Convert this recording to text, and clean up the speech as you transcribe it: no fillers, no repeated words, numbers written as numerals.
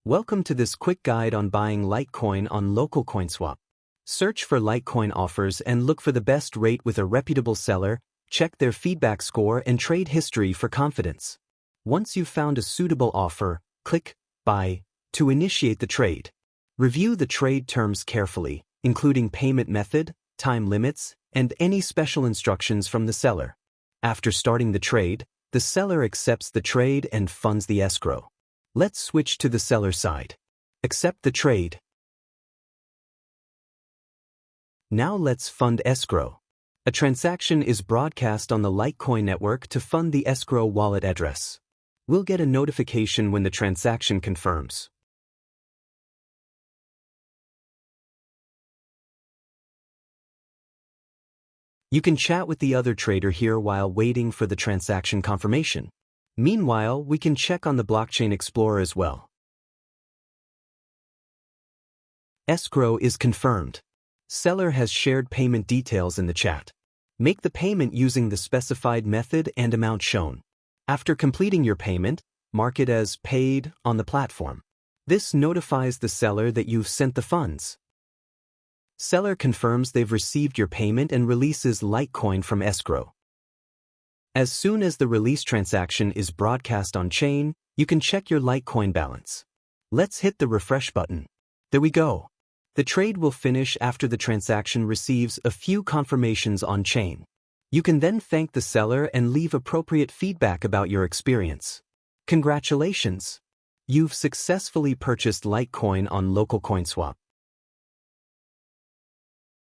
Welcome to this quick guide on buying Litecoin on LocalCoinSwap. Search for Litecoin offers and look for the best rate with a reputable seller, check their feedback score and trade history for confidence. Once you've found a suitable offer, click Buy to initiate the trade. Review the trade terms carefully, including payment method, time limits, and any special instructions from the seller. After starting the trade, the seller accepts the trade and funds the escrow. Let's switch to the seller side. Accept the trade. Now let's fund escrow. A transaction is broadcast on the Litecoin network to fund the escrow wallet address. We'll get a notification when the transaction confirms. You can chat with the other trader here while waiting for the transaction confirmation. Meanwhile, we can check on the Blockchain Explorer as well. Escrow is confirmed. Seller has shared payment details in the chat. Make the payment using the specified method and amount shown. After completing your payment, mark it as paid on the platform. This notifies the seller that you've sent the funds. Seller confirms they've received your payment and releases Litecoin from escrow. As soon as the release transaction is broadcast on chain, you can check your Litecoin balance. Let's hit the refresh button. There we go. The trade will finish after the transaction receives a few confirmations on chain. You can then thank the seller and leave appropriate feedback about your experience. Congratulations! You've successfully purchased Litecoin on LocalCoinSwap.